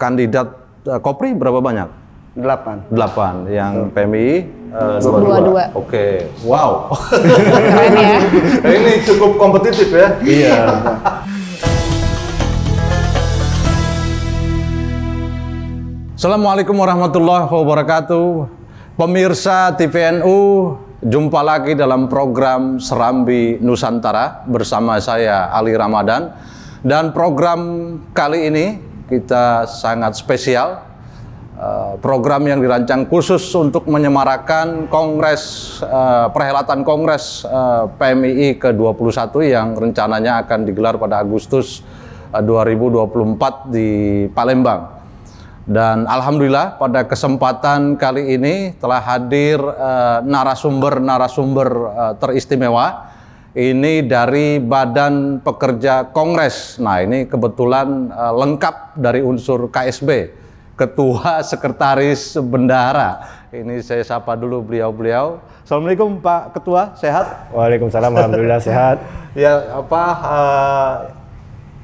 kandidat Kopri berapa banyak? 8. 8. Yang PMI 22. Oke. Wow. Keren ya. Ini cukup kompetitif ya. Iya. Assalamualaikum warahmatullahi wabarakatuh. Pemirsa TVNU, jumpa lagi dalam program Serambi Nusantara bersama saya Ali Ramadan. Dan program kali ini kita sangat spesial. Program yang dirancang khusus untuk menyemarakan Kongres perhelatan Kongres PMII ke-21 yang rencananya akan digelar pada Agustus 2024 di Palembang. Dan alhamdulillah pada kesempatan kali ini telah hadir narasumber teristimewa. Ini dari Badan Pekerja Kongres. Nah, ini kebetulan lengkap dari unsur KSB. Ketua Sekretaris Bendahara. Ini saya sapa dulu beliau-beliau. Assalamualaikum Pak Ketua, sehat? Waalaikumsalam, alhamdulillah sehat. Ya,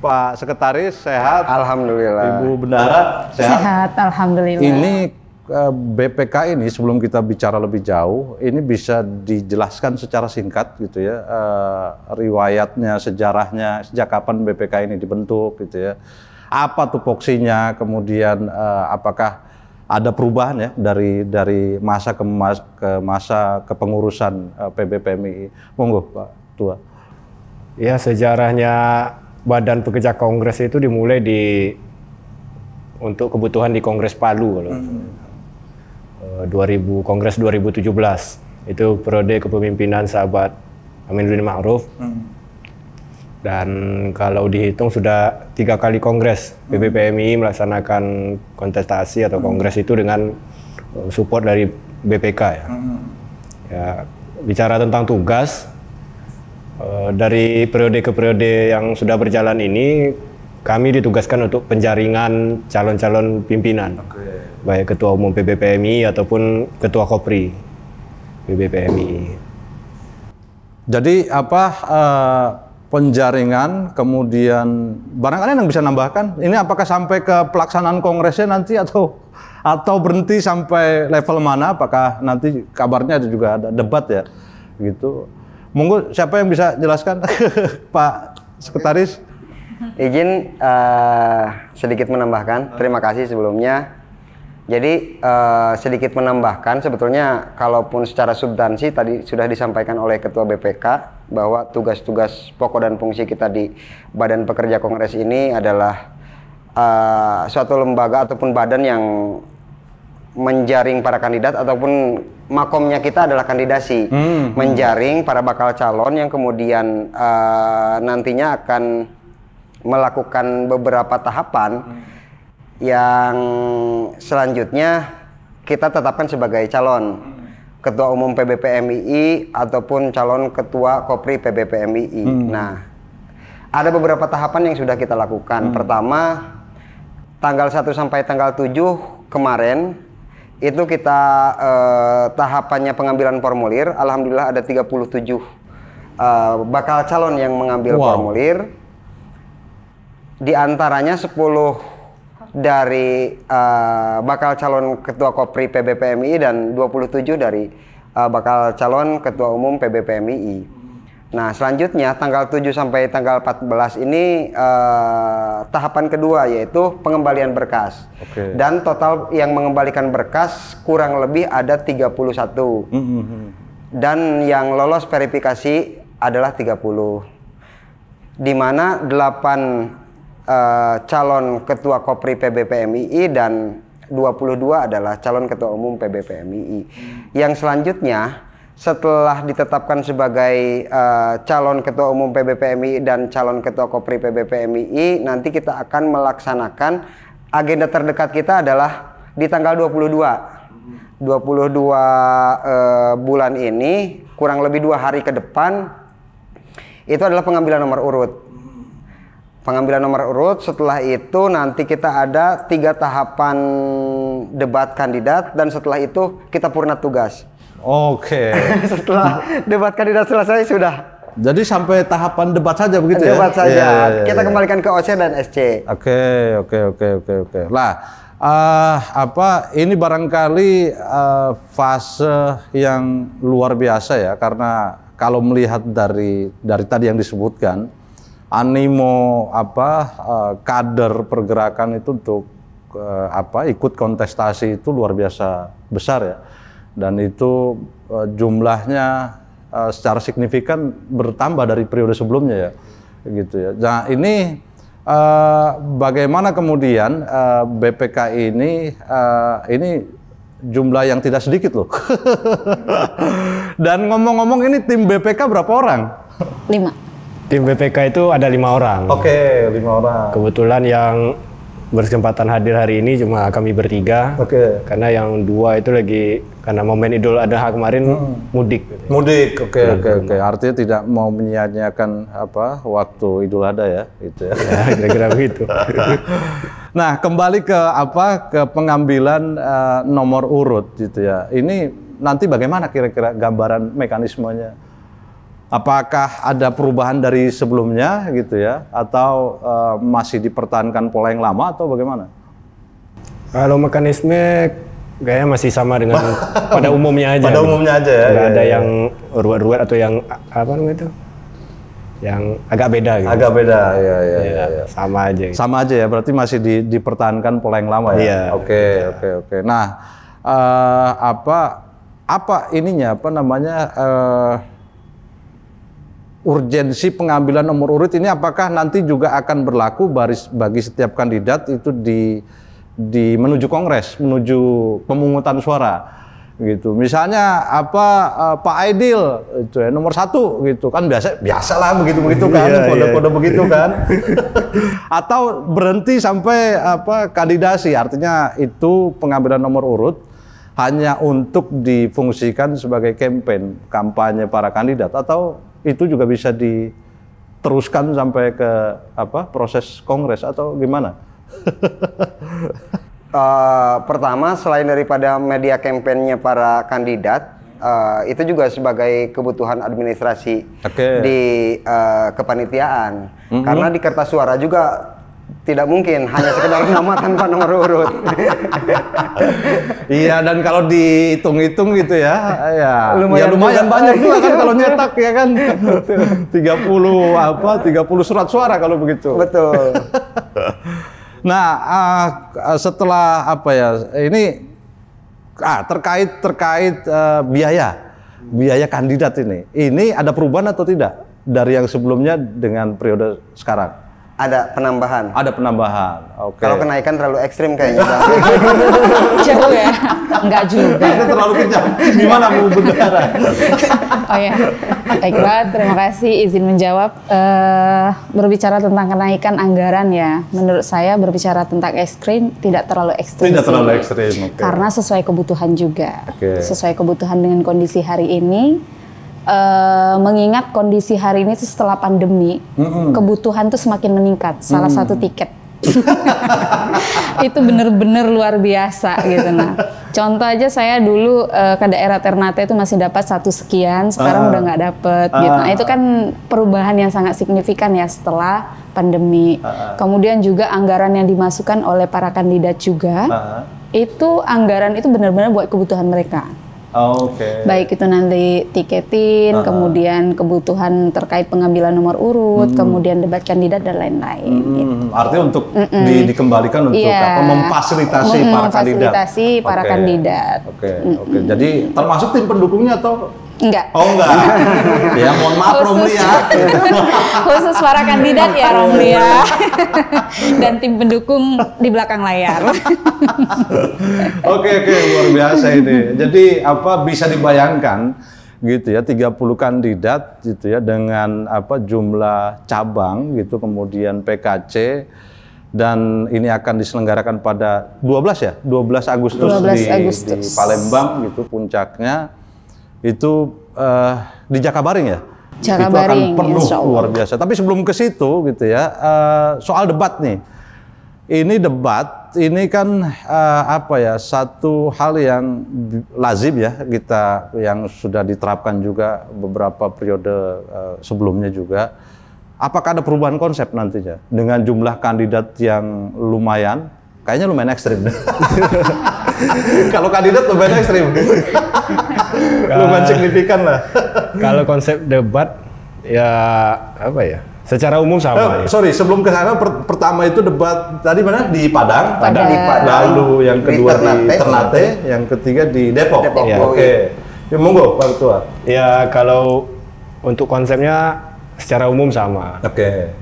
Pak Sekretaris sehat? Alhamdulillah. Ibu Bendahara sehat? Sehat, alhamdulillah. Ini BPK ini sebelum kita bicara lebih jauh, ini bisa dijelaskan secara singkat gitu ya, riwayatnya, sejarahnya, sejak kapan BPK ini dibentuk gitu ya. Apa tupoksinya, kemudian apakah ada perubahan ya dari masa ke masa kepengurusan PBPMII. Monggo Pak Tua. Ya, sejarahnya Badan Pekerja Kongres itu dimulai untuk kebutuhan di Kongres Palu kalau 2000 Kongres 2017. Itu periode kepemimpinan sahabat Aminuddin Ma'ruf. Dan kalau dihitung sudah 3 kali kongres PBPMII melaksanakan kontestasi atau kongres itu dengan support dari BPK ya. Ya, bicara tentang tugas dari periode ke periode yang sudah berjalan ini, kami ditugaskan untuk penjaringan calon-calon pimpinan, baik ketua umum PBPMII ataupun ketua Kopri PBPMII. Jadi penjaringan, kemudian barangkali yang bisa nambahkan, ini apakah sampai ke pelaksanaan kongresnya nanti atau berhenti sampai level mana? Apakah nanti kabarnya juga ada debat ya, gitu? Monggo siapa yang bisa jelaskan, Pak Sekretaris? Izin sedikit menambahkan. Terima kasih sebelumnya. Jadi sedikit menambahkan, sebetulnya kalaupun secara substansi tadi sudah disampaikan oleh Ketua BPK bahwa tugas-tugas pokok dan fungsi kita di Badan Pekerja Kongres ini adalah suatu lembaga ataupun badan yang menjaring para kandidat ataupun makomnya kita adalah kandidasi, menjaring para bakal calon yang kemudian nantinya akan melakukan beberapa tahapan yang selanjutnya kita tetapkan sebagai calon ketua umum PBPMII ataupun calon ketua Kopri PBPMII. Nah, ada beberapa tahapan yang sudah kita lakukan. Pertama, tanggal 1 sampai tanggal 7 kemarin itu kita tahapannya pengambilan formulir. Alhamdulillah ada 37 bakal calon yang mengambil formulir. Di antaranya 10 dari bakal calon ketua Kopri PBPMII dan 27 dari bakal calon ketua umum PBPMII. Nah, selanjutnya tanggal 7 sampai tanggal 14 ini tahapan kedua yaitu pengembalian berkas. Dan total yang mengembalikan berkas kurang lebih ada 31. Dan yang lolos verifikasi adalah 30. Di mana 8 calon ketua Kopri PBPMII dan 22 adalah calon ketua umum PBPMII. Yang selanjutnya setelah ditetapkan sebagai calon ketua umum PBPMII dan calon ketua Kopri PBPMII, nanti kita akan melaksanakan agenda terdekat kita adalah di tanggal 22 bulan ini, kurang lebih 2 hari ke depan, itu adalah pengambilan nomor urut. Pengambilan nomor urut, setelah itu nanti kita ada 3 tahapan debat kandidat dan setelah itu kita purna tugas. Oke. Setelah debat kandidat selesai sudah Jadi sampai tahapan debat saja begitu ya? Debat saja. Iya. Kita kembalikan ke OC dan SC. Oke. Lah, ini barangkali fase yang luar biasa ya, karena kalau melihat dari tadi yang disebutkan, animo kader pergerakan itu untuk ikut kontestasi itu luar biasa besar ya, dan itu jumlahnya secara signifikan bertambah dari periode sebelumnya ya, gitu ya. Nah ini bagaimana kemudian BPK ini jumlah yang tidak sedikit loh. Dan ngomong-ngomong ini tim BPK berapa orang? 5. Tim BPK itu ada 5 orang. Oke, 5 orang. Kebetulan yang berkesempatan hadir hari ini cuma kami bertiga. Oke. Karena yang 2 itu lagi karena momen Idul Adha kemarin mudik. Mudik, oke. Artinya tidak mau menyia-nyiakan waktu Idul Adha ya, gitu ya. Ya, kira-kira begitu. Nah, kembali ke pengambilan nomor urut gitu ya. Ini nanti bagaimana kira-kira gambaran mekanismenya? Apakah ada perubahan dari sebelumnya gitu ya, atau masih dipertahankan pola yang lama atau bagaimana? Kalau mekanisme kayaknya masih sama dengan pada umumnya aja. Pada umumnya aja ya. Nggak ada yang ruwet-ruwet atau yang apa namanya itu? Yang agak beda gitu. Agak beda, ya. Sama aja. Gitu. Sama aja ya, berarti masih dipertahankan pola yang lama ya. Iya. Oke. Nah, apa ininya? Urgensi pengambilan nomor urut ini apakah nanti juga akan berlaku bagi setiap kandidat itu di menuju Kongres, menuju pemungutan suara gitu. Misalnya Pak Aidil itu ya nomor 1 gitu kan, biasalah begitu kan, kode-kode begitu kan. Atau berhenti sampai kandidasi, artinya itu pengambilan nomor urut hanya untuk difungsikan sebagai kampanye para kandidat, atau itu juga bisa diteruskan sampai ke proses Kongres atau gimana? Pertama, selain daripada media kampanye para kandidat, itu juga sebagai kebutuhan administrasi di kepanitiaan. Karena di kertas suara juga tidak mungkin hanya sekedar nama tanpa nomor urut. Iya, dan kalau dihitung-hitung gitu ya lumayan banyak juga kan kalau nyetak ya kan. 30 surat suara kalau begitu. Betul. Nah, setelah ini terkait biaya kandidat ini ada perubahan atau tidak dari yang sebelumnya dengan periode sekarang? Ada penambahan. Ada penambahan. Oke. Kalau kenaikan terlalu ekstrim kayaknya. Jauh ya? Enggak juga. Itu terlalu kencang. Gimana Bu Bendara? Oh ya, baiklah. Terima kasih izin menjawab. Berbicara tentang kenaikan anggaran ya, menurut saya berbicara tentang ekstrim tidak terlalu ekstrim. Tidak terlalu ekstrim. Okay. Karena sesuai kebutuhan juga. Okay. Sesuai kebutuhan dengan kondisi hari ini. Mengingat kondisi hari ini setelah pandemi, kebutuhan tuh semakin meningkat. Salah satu tiket itu bener-bener luar biasa gitu. Nah, contoh aja saya dulu ke daerah Ternate itu masih dapat 1 sekian, sekarang udah nggak dapet gitu. Nah, itu kan perubahan yang sangat signifikan ya setelah pandemi. Kemudian juga anggaran yang dimasukkan oleh para kandidat juga, itu anggaran itu benar-benar buat kebutuhan mereka. Oke. Baik itu nanti tiketin, kemudian kebutuhan terkait pengambilan nomor urut, kemudian debat kandidat dan lain-lain. Gitu. Artinya untuk dikembalikan untuk memfasilitasi para kandidat. Oke. Jadi termasuk tim pendukungnya atau? Enggak. Oh enggak. Ya mohon maaf Romli ya. Khusus para kandidat ya Romli ya. Dan tim pendukung di belakang layar. Oke, luar biasa ini. Jadi bisa dibayangkan gitu ya, 30 kandidat gitu ya, dengan jumlah cabang gitu, kemudian PKC, dan ini akan diselenggarakan pada 12 Agustus, di Palembang gitu puncaknya. Itu di Jakabaring ya? Jakabaring, itu akan penuh luar biasa. Tapi sebelum ke situ gitu ya, soal debat nih. Ini debat ini kan apa ya, satu hal yang lazim ya kita yang sudah diterapkan juga beberapa periode sebelumnya juga. Apakah ada perubahan konsep nantinya dengan jumlah kandidat yang lumayan? Kayaknya lumayan ekstrim. Kalau kandidat lumayan ekstrim. Lumayan signifikan lah. Kalau konsep debat ya apa ya? Secara umum sama. Sorry, sebelum ke sana pertama itu debat tadi mana? Di Padang. Di Padang. Lalu yang kedua di Ternate, yang ketiga di Depok. Ya. Oke. Ya monggo Pak Ketua. Ya kalau untuk konsepnya secara umum sama. Oke.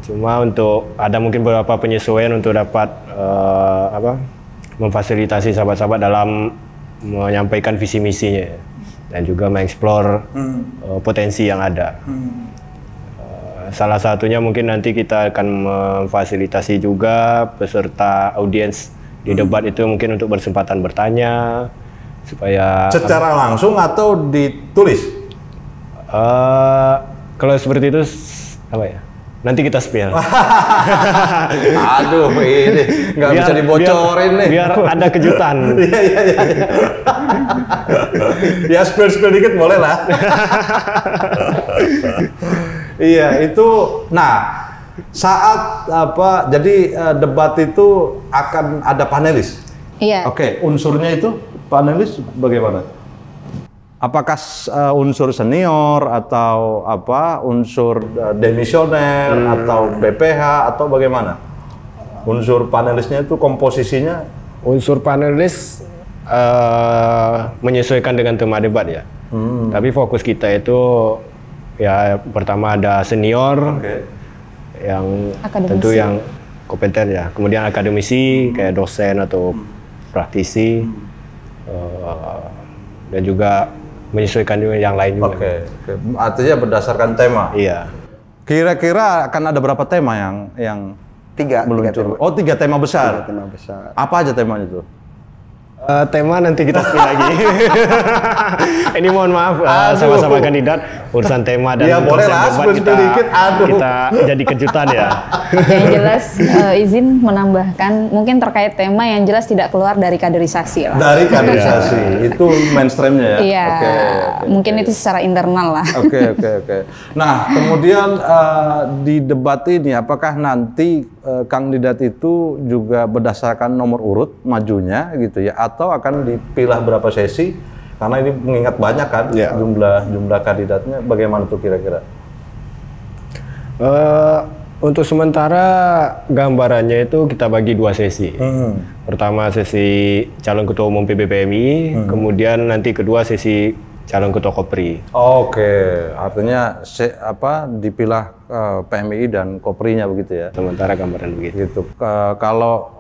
Cuma untuk ada mungkin beberapa penyesuaian untuk dapat memfasilitasi sahabat-sahabat dalam menyampaikan visi misinya dan juga mengeksplor potensi yang ada. Salah satunya mungkin nanti kita akan memfasilitasi juga peserta audiens di debat itu mungkin untuk bersempatan bertanya supaya secara langsung atau ditulis? Kalau seperti itu apa ya? Nanti kita spill. Aduh, ini nggak bisa dibocorin nih. Biar ada kejutan. Iya. Ya spill dikit boleh lah. Iya itu. Nah saat apa? Jadi debat itu akan ada panelis. Iya. Oke, unsurnya itu panelis bagaimana? Apakah unsur senior atau apa unsur demisioner atau BPH atau bagaimana? Unsur panelisnya itu komposisinya? Unsur panelis menyesuaikan dengan tema debat ya. Tapi fokus kita itu ya pertama ada senior yang Akademisi. tentu yang kompeten ya. Kemudian akademisi kayak dosen atau praktisi dan juga menyesuaikan dengan yang lain juga. Oke. Artinya berdasarkan tema. Iya. Kira-kira akan ada berapa tema yang Tiga meluncur? tema. Oh, 3 tema besar. 3 tema besar. Apa aja temanya itu? Tema nanti kita spill lagi. Ini mohon maaf sama-sama kandidat urusan tema dan Ya, boleh konsep lah, debat spill dikit. Aduh. kita jadi kejutan ya. Yang jelas izin menambahkan mungkin terkait tema yang jelas tidak keluar dari kaderisasi lah. Dari kaderisasi. Itu mainstreamnya ya? Iya, Oke. mungkin itu secara internal lah. Oke. Nah, kemudian di debat ini apakah nanti kandidat itu juga berdasarkan nomor urut majunya gitu ya, atau akan dipilah berapa sesi? Karena ini mengingat banyak kan jumlah kandidatnya, bagaimana tuh kira-kira? Untuk sementara gambarannya itu kita bagi 2 sesi. Pertama sesi calon ketua umum PBPMI, kemudian nanti kedua sesi calon ketua Kopri. Oke, artinya dipilah PMI dan Koprinya begitu ya? Sementara gambaran begitu. Gitu. Kalau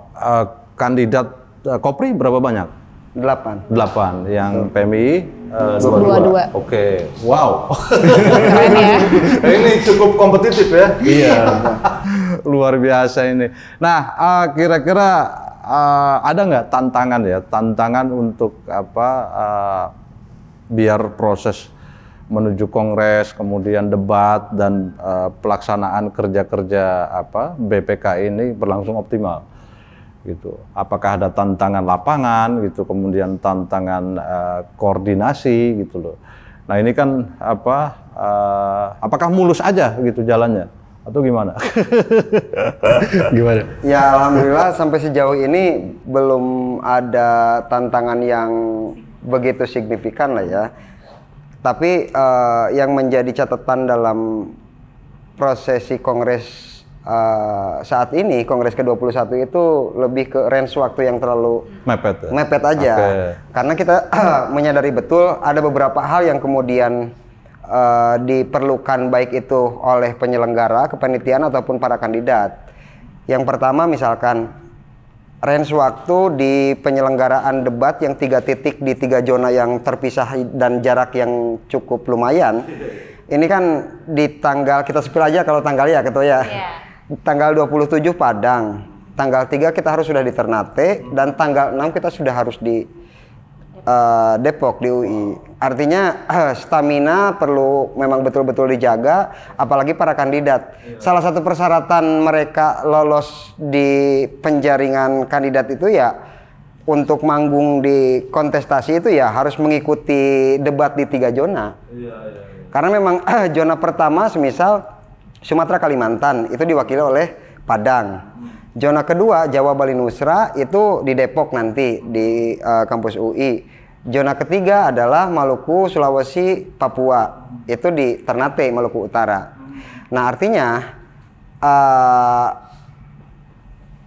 kandidat Kopri berapa banyak? 8. 8. Yang PMI 22. Oke. Wow. Keren ya. Ini cukup kompetitif ya? Iya. Luar biasa ini. Nah, kira-kira ada nggak tantangan untuk biar proses menuju kongres, kemudian debat dan pelaksanaan kerja-kerja BPK ini berlangsung optimal, gitu. Apakah ada tantangan lapangan, gitu, kemudian tantangan koordinasi, gitu loh. Nah ini kan apakah mulus aja gitu jalannya atau gimana? Gimana? Ya alhamdulillah sampai sejauh ini belum ada tantangan yang begitu signifikan lah ya. Tapi yang menjadi catatan dalam prosesi kongres saat ini, kongres ke-21 itu lebih ke range waktu yang terlalu mepet aja. Okay. Karena kita menyadari betul ada beberapa hal yang kemudian diperlukan baik itu oleh penyelenggara, kepanitiaan ataupun para kandidat. Yang pertama misalkan range waktu di penyelenggaraan debat yang 3 titik di 3 zona yang terpisah dan jarak yang cukup lumayan. Ini kan di tanggal, kita spill aja kalau tanggal ya Ketua ya. Tanggal 27 Padang, tanggal 3 kita harus sudah di Ternate, dan tanggal 6 kita sudah harus di Depok di UI. Artinya stamina perlu memang betul-betul dijaga, apalagi para kandidat. Salah satu persyaratan mereka lolos di penjaringan kandidat itu ya untuk manggung di kontestasi itu ya harus mengikuti debat di 3 zona. Karena memang zona pertama semisal Sumatera Kalimantan itu diwakili oleh Padang. Zona kedua Jawa Bali Nusra itu di Depok nanti di kampus UI. Zona ketiga adalah Maluku, Sulawesi, Papua. Itu di Ternate, Maluku Utara. Nah, artinya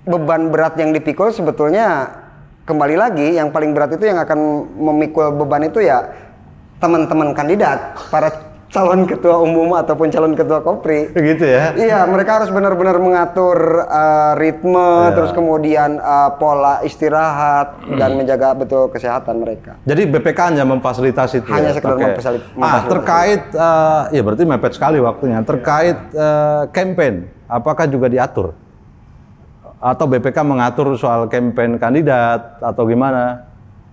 beban berat yang dipikul sebetulnya kembali lagi yang paling berat itu yang akan memikul beban itu ya teman-teman kandidat, para calon ketua umum ataupun calon ketua Kopri. Gitu ya? Iya, mereka harus benar-benar mengatur ritme, terus kemudian pola istirahat dan menjaga betul kesehatan mereka. Jadi BPK hanya memfasilitasi itu. Hanya ya? sekedar memfasilitasi. Terkait, ya berarti mepet sekali waktunya. Terkait campaign, apakah juga diatur? Atau BPK mengatur soal campaign kandidat atau gimana?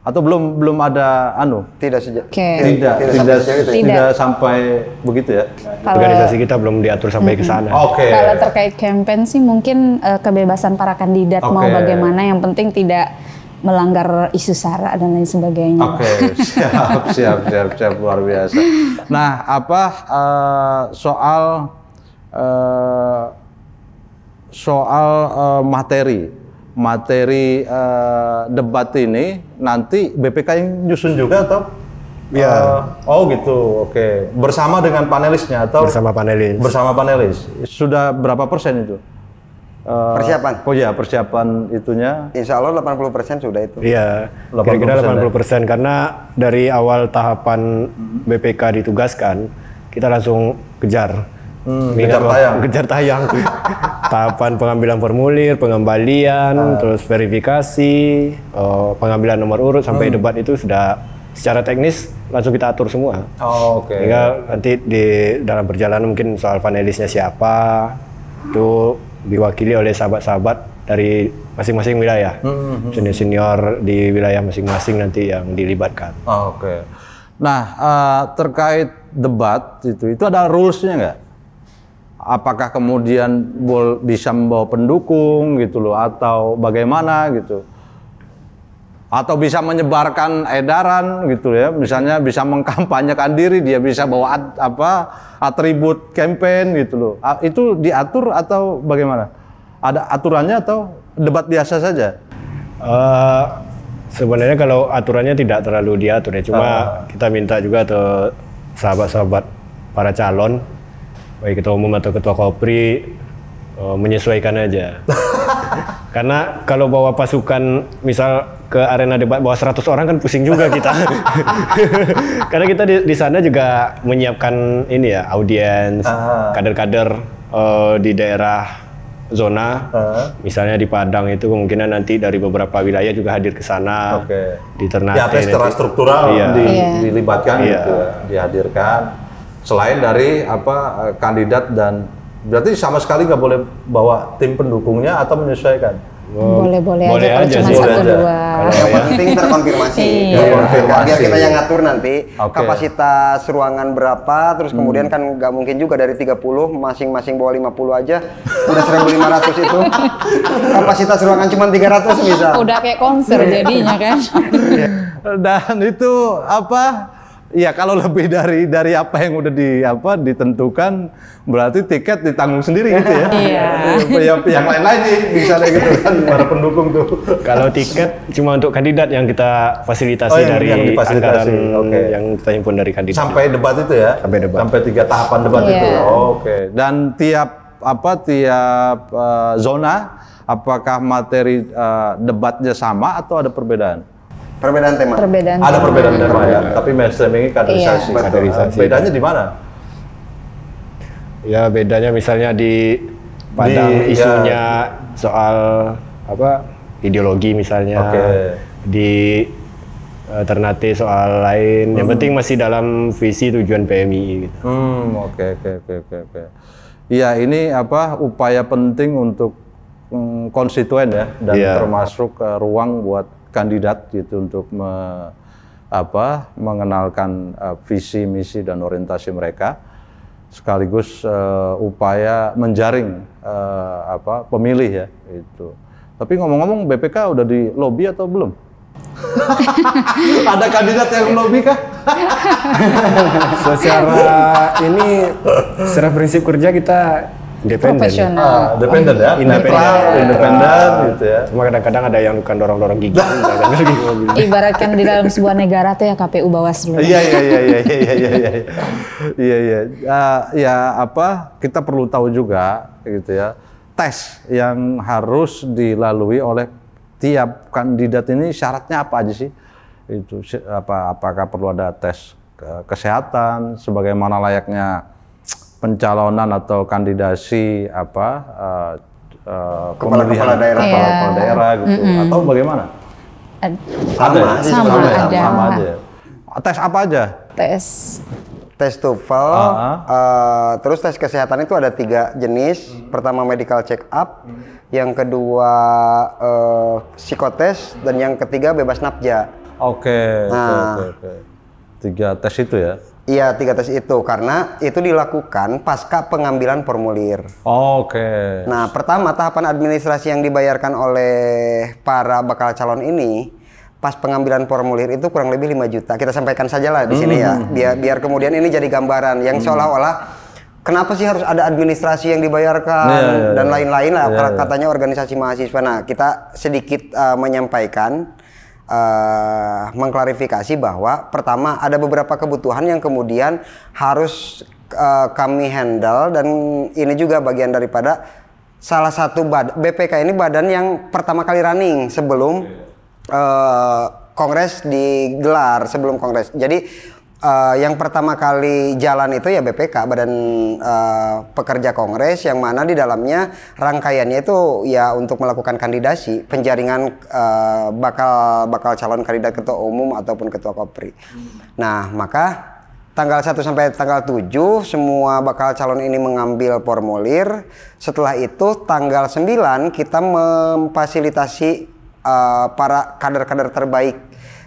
Atau belum ada Tidak sejak tidak sampai begitu ya. Organisasi kita belum diatur sampai ke sana. Oke. Kalau terkait campaign sih mungkin kebebasan para kandidat mau bagaimana, yang penting tidak melanggar isu SARA dan lain sebagainya. Oke, siap luar biasa. Nah, soal materi debat ini nanti BPK yang nyusun juga atau? Ya. Oh gitu, oke. Bersama dengan panelisnya atau? Bersama panelis. Bersama panelis. Sudah berapa persen itu? persiapan. Oh iya, persiapan itunya. Insya Allah 80% sudah itu. Iya, 80% kira-kira 80% karena dari awal tahapan BPK ditugaskan, kita langsung kejar. Kejar tayang. Tahapan pengambilan formulir, pengembalian, terus verifikasi, pengambilan nomor urut sampai debat itu sudah secara teknis langsung kita atur semua. Oh, oke. Tinggal nanti di dalam perjalanan mungkin soal panelisnya siapa, itu diwakili oleh sahabat-sahabat dari masing-masing wilayah, senior-senior di wilayah masing-masing nanti yang dilibatkan. Oh, oke. Nah, terkait debat itu ada rules-nya nggak? Apakah kemudian bisa membawa pendukung gitu loh, atau bagaimana gitu? Atau bisa menyebarkan edaran gitu ya, misalnya bisa mengkampanyekan diri, dia bisa bawa atribut campaign gitu loh. Itu diatur atau bagaimana? Ada aturannya atau debat biasa saja? Sebenarnya kalau aturannya tidak terlalu diatur ya, cuma kita minta juga ke sahabat-sahabat para calon, baik ketua umum atau ketua Kopri, menyesuaikan aja. Karena kalau bawa pasukan misal ke arena debat bawa 100 orang kan pusing juga kita. Karena kita di sana juga menyiapkan ini ya, audiens, kader-kader di daerah zona. Misalnya di Padang itu kemungkinan nanti dari beberapa wilayah juga hadir ke sana. Di Ternate. Ya, secara struktural dilibatkan gitu ya, dihadirkan. Selain dari kandidat, dan berarti sama sekali nggak boleh bawa tim pendukungnya atau menyesuaikan? Boleh aja cuma sih. satu dua. Yang penting terkonfirmasi. Biar kita yang ngatur nanti kapasitas ruangan berapa, terus kemudian kan nggak mungkin juga dari 30 masing-masing bawa 50 aja udah 1.500 itu. Kapasitas ruangan cuma 300 misal. Udah kayak konser jadinya kan. Dan itu ya kalau lebih dari apa yang udah ditentukan, berarti tiket ditanggung sendiri gitu ya. Yang lain-lain nih misalnya gitu kan, para pendukung tuh. Kalau tiket cuma untuk kandidat yang kita fasilitasi dari anggaran yang kita himpun dari kandidat. Sampai debat itu ya? Sampai debat. Sampai 3 tahapan debat itu. Oke. Dan tiap zona, apakah materi debatnya sama atau ada perbedaan? Perbedaan tema. Ada perbedaan tema ya, tapi mainstream ini kaderisasi. Bedanya di mana? Ya bedanya misalnya di Padang isunya soal ideologi misalnya. Di Ternate soal lain. Yang penting masih dalam visi tujuan PMI gitu. Oke. Iya, ini upaya penting untuk konstituen ya, dan termasuk ruang buat kandidat gitu untuk mengenalkan visi, misi dan orientasi mereka, sekaligus upaya menjaring pemilih ya itu. Tapi ngomong-ngomong, BPK udah di lobby atau belum? Ada kandidat yang lobby kah? Secara prinsip kerja kita independen. Profesional. Independen ya? Independen gitu ya. Cuma kadang-kadang ada yang bukan dorong-dorong gigi. Ibaratkan di dalam sebuah negara tuh ya KPU Bawaslu. Iya. Ya kita perlu tahu juga gitu ya, tes yang harus dilalui oleh tiap kandidat ini syaratnya apa aja sih? Itu apakah perlu ada tes kesehatan sebagaimana layaknya pencalonan atau kandidasi kepala daerah gitu atau bagaimana? Sama aja. Tes apa aja? Tes TOEFL, terus tes kesehatan itu ada 3 jenis. Pertama medical check up, yang kedua psikotes, dan yang ketiga bebas napja. Oke. 3 tes itu ya? Iya, 3 tes itu karena itu dilakukan pasca pengambilan formulir. Oke. Nah, pertama tahapan administrasi yang dibayarkan oleh para bakal calon ini pas pengambilan formulir itu kurang lebih 5 juta. Kita sampaikan saja lah di sini ya, biar kemudian ini jadi gambaran yang seolah-olah kenapa sih harus ada administrasi yang dibayarkan dan lain-lain lah, katanya organisasi mahasiswa. Nah, kita sedikit menyampaikan, mengklarifikasi bahwa pertama ada beberapa kebutuhan yang kemudian harus kami handle, dan ini juga bagian daripada salah satu BPK ini badan yang pertama kali running sebelum kongres digelar, sebelum kongres. Jadi yang pertama kali jalan itu ya BPK, Badan Pekerja Kongres, yang mana di dalamnya rangkaiannya itu ya untuk melakukan kandidasi, penjaringan bakal calon kandidat ketua umum ataupun ketua Kopri. Nah, maka tanggal 1 sampai tanggal 7 semua bakal calon ini mengambil formulir. Setelah itu tanggal 9 kita memfasilitasi para kader-kader terbaik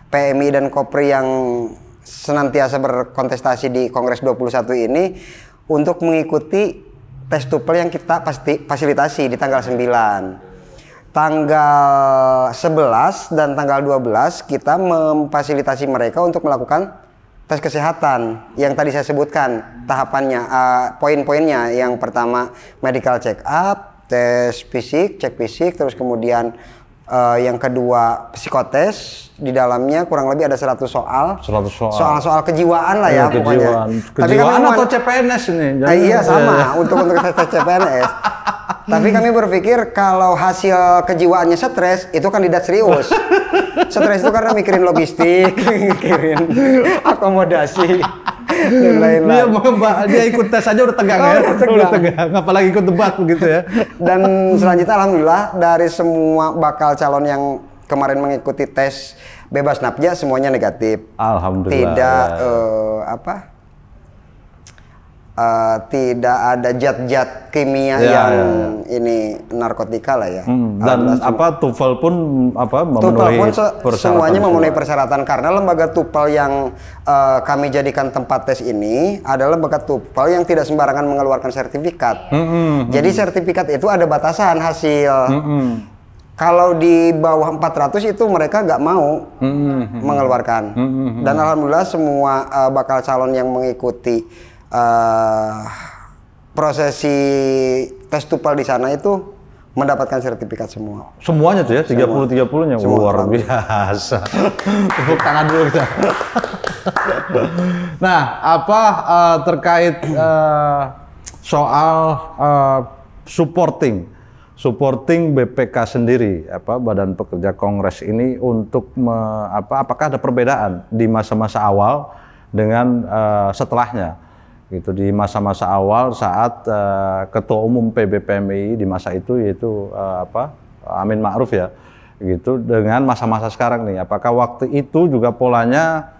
PMI dan Kopri yang senantiasa berkontestasi di Kongres 21 ini untuk mengikuti tes TOEFL yang kita fasilitasi di tanggal 9. Tanggal 11 dan tanggal 12 kita memfasilitasi mereka untuk melakukan tes kesehatan yang tadi saya sebutkan tahapannya, poin-poinnya. Yang pertama medical check up, tes fisik, cek fisik, terus kemudian yang kedua psikotes, di dalamnya kurang lebih ada 100 soal. Soal kejiwaan lah ya pokoknya. Kejiwaan atau CPNS ini? Iya sama, untuk tes CPNS. Tapi kami berpikir kalau hasil kejiwaannya stres, itu kandidat serius. Stres itu karena mikirin logistik, mikirin akomodasi dan lain-lain. Dia ikut tes aja udah tegang ya. Udah tegang, apalagi ikut debat begitu ya. Dan selanjutnya alhamdulillah dari semua bakal calon yang kemarin mengikuti tes bebas napja semuanya negatif. Alhamdulillah. Tidak tidak ada zat-zat kimia yang ini narkotika lah ya. Dan TOEFL pun memenuhi persyaratan. Semuanya memenuhi persyaratan, karena lembaga TOEFL yang kami jadikan tempat tes ini adalah lembaga TOEFL yang tidak sembarangan mengeluarkan sertifikat. Jadi sertifikat itu ada batasan hasil. Kalau di bawah 400 itu mereka nggak mau mengeluarkan. Dan alhamdulillah semua bakal calon yang mengikuti prosesi tes TOEFL di sana itu mendapatkan sertifikat semua. Semuanya tuh ya, 30-30-nya luar biasa. Tepuk tangan dulu kita. Nah, terkait soal supporting BPK sendiri, Badan Pekerja Kongres ini untuk apakah ada perbedaan di masa-masa awal dengan setelahnya? Gitu, di masa-masa awal saat Ketua Umum PBPMI di masa itu yaitu Amin Ma'ruf ya, gitu, dengan masa-masa sekarang nih, apakah waktu itu juga polanya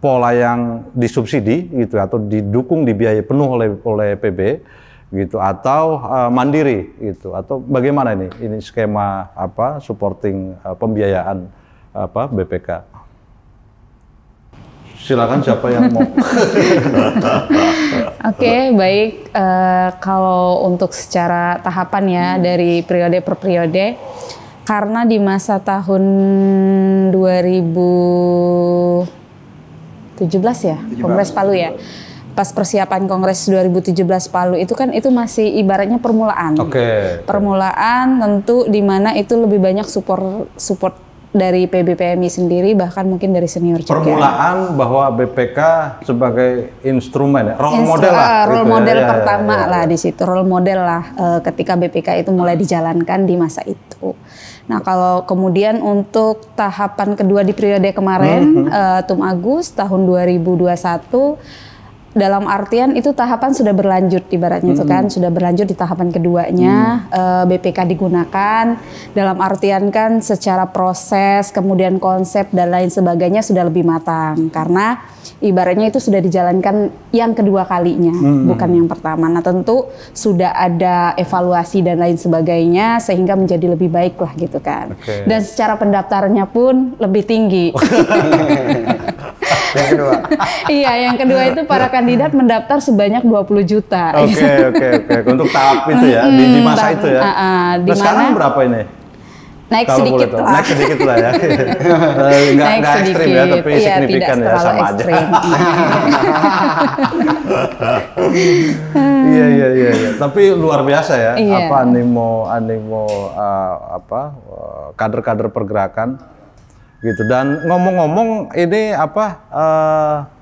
pola yang disubsidi gitu atau didukung, dibiayai penuh oleh PB gitu, atau mandiri gitu, atau bagaimana ini skema supporting pembiayaan BPK? Silakan siapa yang mau. Oke, baik. Kalau untuk secara tahapan ya dari periode per periode, karena di masa tahun 2017 ya, Kongres Palu ya. Pas persiapan Kongres 2017 Palu itu kan itu masih ibaratnya permulaan. Oke. Permulaan tentu di mana itu lebih banyak support dari PBPMI sendiri, bahkan mungkin dari senior juga. Permulaan bahwa BPK sebagai instrumen, role model lah. Role gitu model ya. pertama Ya. lah di situ, role model lah ketika BPK itu mulai dijalankan di masa itu. Nah kalau kemudian untuk tahapan kedua di periode kemarin, Tum Agus tahun 2021, dalam artian itu tahapan sudah berlanjut ibaratnya itu kan sudah berlanjut di tahapan keduanya, BPK digunakan dalam artian kan secara proses kemudian konsep dan lain sebagainya sudah lebih matang karena ibaratnya itu sudah dijalankan yang kedua kalinya bukan yang pertama. Nah tentu sudah ada evaluasi dan lain sebagainya sehingga menjadi lebih baik lah gitu kan. Dan secara pendaftarannya pun lebih tinggi. Yang kedua. Iya, yang kedua itu para kandidat mendaftar sebanyak 20 juta. Oke. Untuk tahap itu ya, di masa itu ya. Di Nah, sekarang mana berapa ini? naik Kalau sedikit boleh tahu. lah. Naik sedikit lah ya. Naik Nggak ekstrim ya, tapi Iya, signifikan tidak ya, sama terlalu ekstrim. Iya. Tapi luar biasa ya, Iya. apa animo kader-kader pergerakan gitu. Dan ngomong-ngomong ini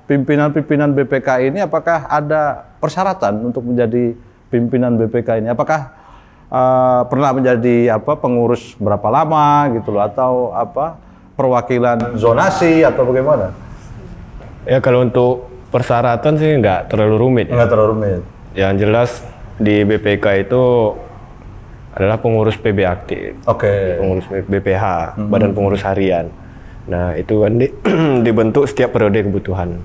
pimpinan-pimpinan BPK ini apakah ada persyaratan untuk menjadi pimpinan BPK ini? Apakah pernah menjadi pengurus berapa lama gitu loh, atau perwakilan zonasi atau bagaimana? Ya kalau untuk persyaratan sih nggak terlalu rumit. Nggak terlalu rumit. Yang jelas di BPK itu adalah pengurus PB aktif, Oke. pengurus BPH, Badan Pengurus Harian. Nah itu kan dibentuk setiap periode kebutuhan.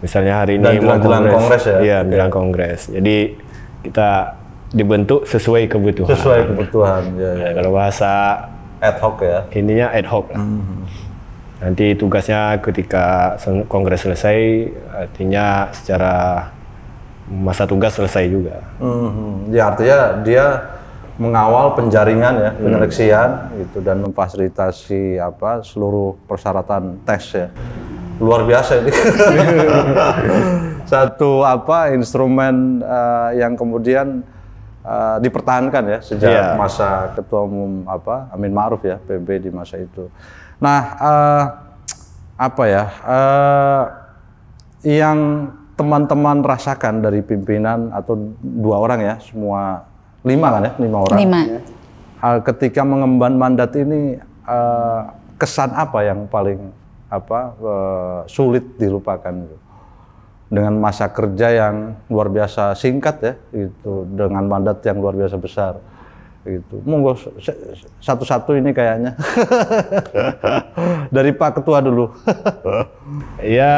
Misalnya hari ini mau kongres ya? Iya, menjelang kongres. Jadi kita dibentuk sesuai kebutuhan. Sesuai kebutuhan. Ya. Nah, kalau bahasa Ad hoc ya. ininya ad hoc lah. Nanti tugasnya ketika kongres selesai, artinya secara masa tugas selesai juga. Ya artinya dia mengawal penjaringan ya, penyeleksian gitu, dan memfasilitasi seluruh persyaratan tes ya. Luar biasa ini. Satu instrumen yang kemudian dipertahankan ya sejak masa Ketua Umum Amin Ma'ruf ya, PB di masa itu. Nah, yang teman-teman rasakan dari pimpinan atau 2 orang ya, semua 5 kan ya, 5 orang. 5. Ketika mengemban mandat ini, kesan apa yang paling sulit dilupakan gitu? Dengan masa kerja yang luar biasa singkat ya, gitu, dengan mandat yang luar biasa besar, gitu. Monggo satu-satu ini kayaknya. Dari Pak Ketua dulu. Ya,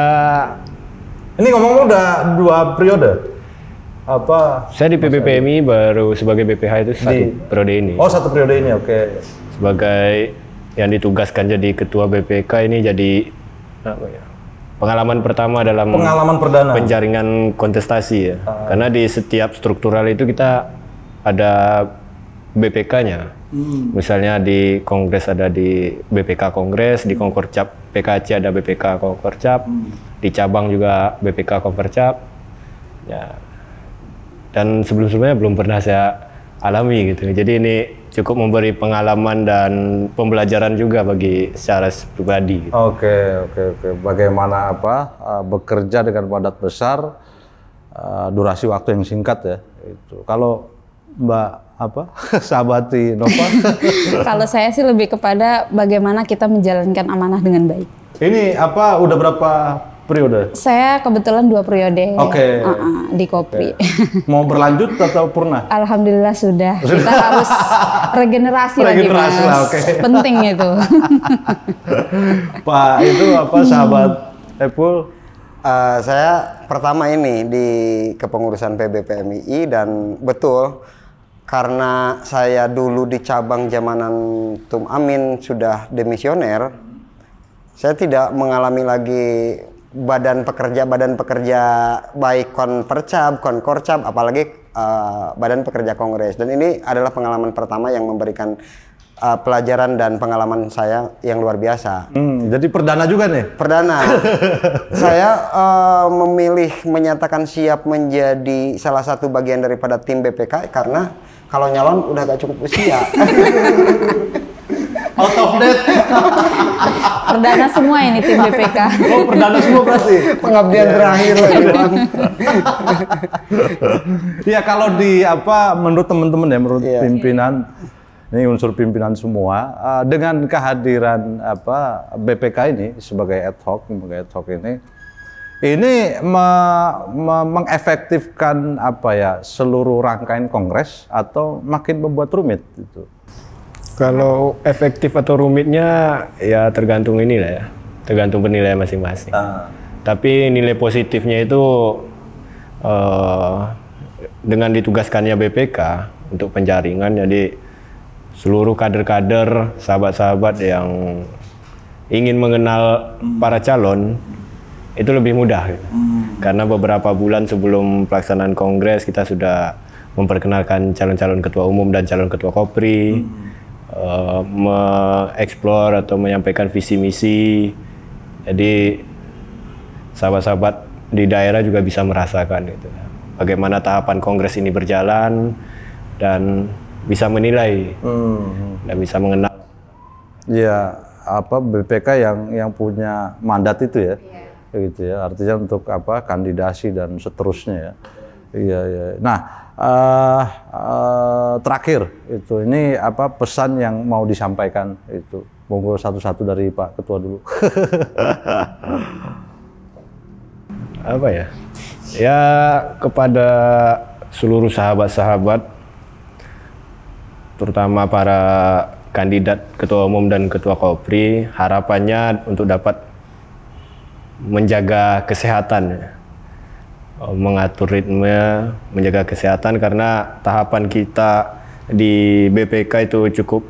Ini ngomong udah 2 periode. saya di PBPMI baru sebagai BPH itu satu periode ini. Oh, 1 periode ini, oke. Sebagai yang ditugaskan jadi Ketua BPK ini jadi pengalaman pertama dalam Pengalaman perdana. penjaringan kontestasi ya. Karena di setiap struktural itu kita ada BPK-nya. Misalnya di Kongres ada di BPK Kongres, di Konkorcap PKC ada BPK Konkorcap, di cabang juga BPK Konkorcap. Ya. Dan sebelum-sebelumnya belum pernah saya alami gitu. Jadi ini cukup memberi pengalaman dan pembelajaran juga bagi secara pribadi. Gitu. Oke. Bagaimana bekerja dengan mandat besar, durasi waktu yang singkat ya. Itu. Kalau Mbak Sahabati Nova? Kalau saya sih lebih kepada bagaimana kita menjalankan amanah dengan baik. Ini udah berapa periode? Saya kebetulan 2 periode. Oke. Di Kopri. Mau berlanjut atau purna? Alhamdulillah sudah. Kita harus regenerasi lagi, Mas. Lah, oke. Penting itu. Pak, itu sahabat Epul? Saya pertama ini di kepengurusan PBPMI, dan betul karena saya dulu di cabang zamanan Tum Amin sudah demisioner, saya tidak mengalami lagi badan pekerja baik konpercap, konkorcap, apalagi badan pekerja kongres. Dan ini adalah pengalaman pertama yang memberikan pelajaran dan pengalaman saya yang luar biasa. Jadi perdana juga nih? Perdana. Saya memilih menyatakan siap menjadi salah satu bagian daripada tim BPK karena kalau nyalon udah gak cukup usia. Out of date. Perdana semua ini tim BPK. Oh, perdana semua berarti. Pengabdian terakhir lagi, Bang. Ya kalau menurut teman-teman ya, menurut pimpinan, ini unsur pimpinan semua, dengan kehadiran BPK ini sebagai ad hoc ini mengefektifkan seluruh rangkaian kongres atau makin membuat rumit itu. Kalau efektif atau rumitnya ya tergantung tergantung penilaian masing-masing. Tapi nilai positifnya itu dengan ditugaskannya BPK untuk penjaringan, jadi seluruh kader-kader, sahabat-sahabat yang ingin mengenal para calon itu lebih mudah gitu. Karena beberapa bulan sebelum pelaksanaan kongres kita sudah memperkenalkan calon-calon ketua umum dan calon ketua Kopri, mengeksplor atau menyampaikan visi misi. Jadi sahabat-sahabat di daerah juga bisa merasakan gitu, bagaimana tahapan kongres ini berjalan dan bisa menilai dan bisa mengenal. Ya, BPK yang punya mandat itu ya, gitu ya. Artinya untuk kandidasi dan seterusnya ya. Iya. Nah, terakhir itu ini pesan yang mau disampaikan itu. Monggo satu-satu dari Pak Ketua dulu. Ya kepada seluruh sahabat-sahabat, terutama para kandidat ketua umum dan ketua Kopri, harapannya untuk dapat menjaga kesehatan, mengatur ritme, menjaga kesehatan, karena tahapan kita di BPK itu cukup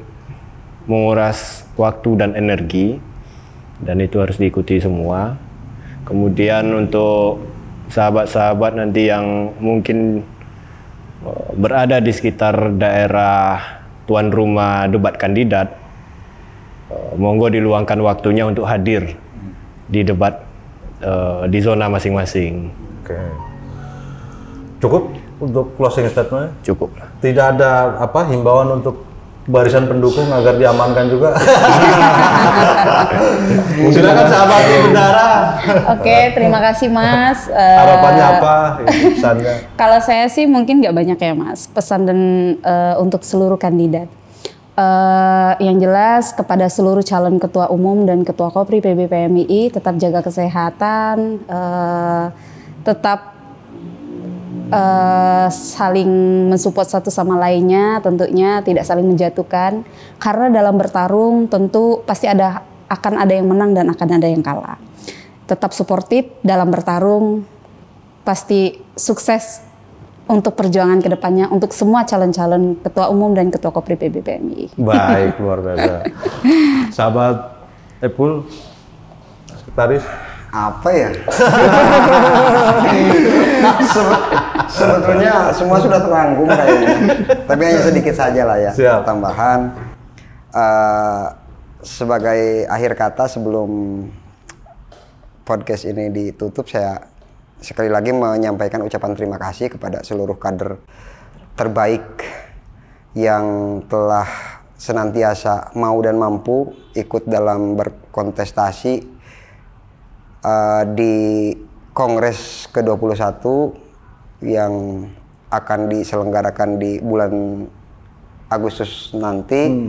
menguras waktu dan energi, dan itu harus diikuti semua. Kemudian untuk sahabat-sahabat nanti yang mungkin berada di sekitar daerah tuan rumah debat kandidat, monggo diluangkan waktunya untuk hadir di debat di zona masing-masing. Oke. Cukup untuk closing statement? Cukup. Tidak ada himbauan untuk barisan pendukung agar diamankan juga? Silakan sahabat bendara. Oke, terima kasih Mas. Harapannya apa? Pesannya? Kalau saya sih mungkin nggak banyak ya Mas. Pesan dan untuk seluruh kandidat. Yang jelas kepada seluruh calon ketua umum dan ketua Kopri PBPMII, tetap jaga kesehatan, tetap saling mensupport satu sama lainnya, tentunya tidak saling menjatuhkan, karena dalam bertarung tentu pasti akan ada yang menang dan akan ada yang kalah. Tetap suportif dalam bertarung, pasti sukses untuk perjuangan kedepannya untuk semua calon-calon ketua umum dan ketua Kopri PBPMII. Baik, luar biasa. Sahabat Epul, sekretaris. Apa ya? Sebetulnya semua sudah terangkum kayaknya, tapi hanya sedikit saja lah ya. Siap. Tambahan sebagai akhir kata sebelum podcast ini ditutup, saya sekali lagi menyampaikan ucapan terima kasih kepada seluruh kader terbaik yang telah senantiasa mau dan mampu ikut dalam berkontestasi di Kongres ke-21 yang akan diselenggarakan di bulan Agustus nanti.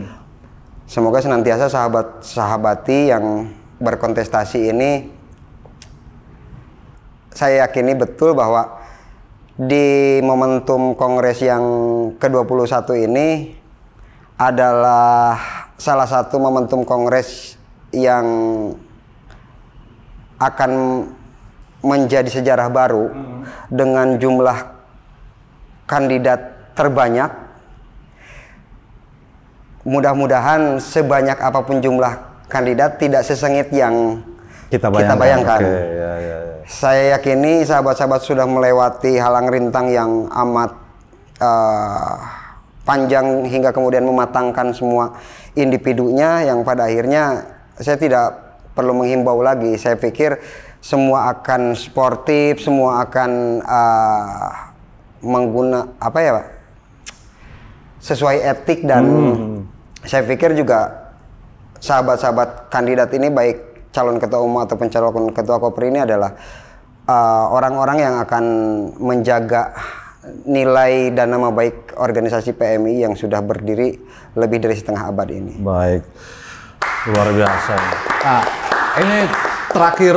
Semoga senantiasa sahabat-sahabati yang berkontestasi ini, saya yakini betul bahwa di momentum Kongres yang ke-21 ini adalah salah satu momentum Kongres yang akan menjadi sejarah baru dengan jumlah kandidat terbanyak. Mudah-mudahan sebanyak apapun jumlah kandidat tidak sesengit yang Kita bayangkan. Oke, ya. Saya yakini sahabat-sahabat sudah melewati halang rintang yang amat panjang hingga kemudian mematangkan semua individunya, yang pada akhirnya saya tidak perlu menghimbau lagi. Saya pikir semua akan sportif, semua akan sesuai etik, dan saya pikir juga sahabat-sahabat kandidat ini, baik calon ketua umum ataupun calon ketua Kopri, ini adalah orang-orang yang akan menjaga nilai dan nama baik organisasi PMI yang sudah berdiri lebih dari setengah abad ini. Baik, luar biasa. Ini terakhir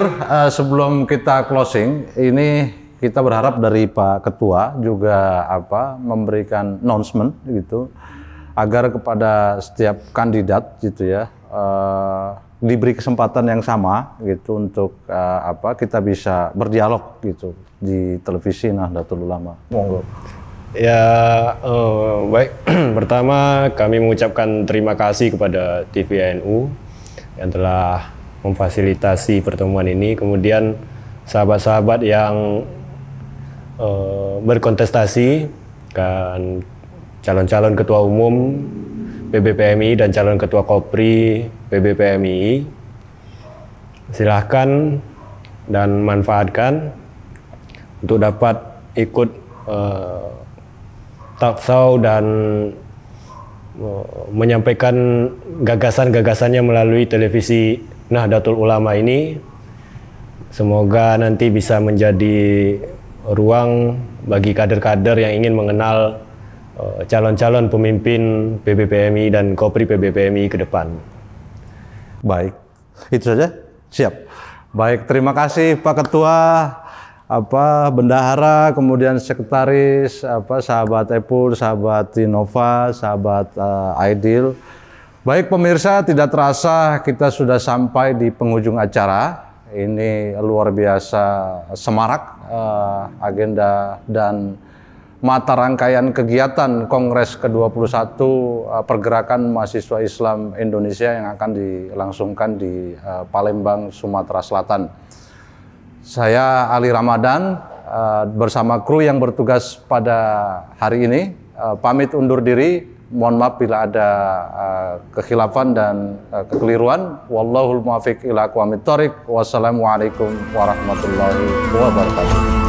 sebelum kita closing, ini kita berharap dari Pak Ketua juga memberikan announcement gitu, agar kepada setiap kandidat gitu ya diberi kesempatan yang sama gitu untuk kita bisa berdialog gitu di televisi Nahdlatul Ulama. Monggo. Ya, baik. Pertama kami mengucapkan terima kasih kepada TVNU yang telah memfasilitasi pertemuan ini. Kemudian sahabat-sahabat yang berkontestasi, kan calon-calon ketua umum PBPMI dan calon ketua Kopri PBPMI, silahkan dan manfaatkan untuk dapat ikut talkshow dan menyampaikan gagasan-gagasannya melalui televisi Nahdlatul Ulama ini. Semoga nanti bisa menjadi ruang bagi kader-kader yang ingin mengenal calon-calon pemimpin PBPMI dan Kopri PBPMI ke depan. Baik, itu saja. Siap. Baik, terima kasih Pak Ketua, Bendahara, kemudian Sekretaris, sahabat Epul, sahabat Innova, sahabat Aidil. Baik pemirsa, tidak terasa kita sudah sampai di penghujung acara. Ini luar biasa semarak agenda dan mata rangkaian kegiatan Kongres ke-21 Pergerakan Mahasiswa Islam Indonesia yang akan dilangsungkan di Palembang, Sumatera Selatan. Saya Ali Ramadan bersama kru yang bertugas pada hari ini pamit undur diri. Mohon maaf bila ada kekhilafan dan kekeliruan. Wallahul muwaffiq ila aqwamit thoriq. Wassalamualaikum warahmatullahi wabarakatuh.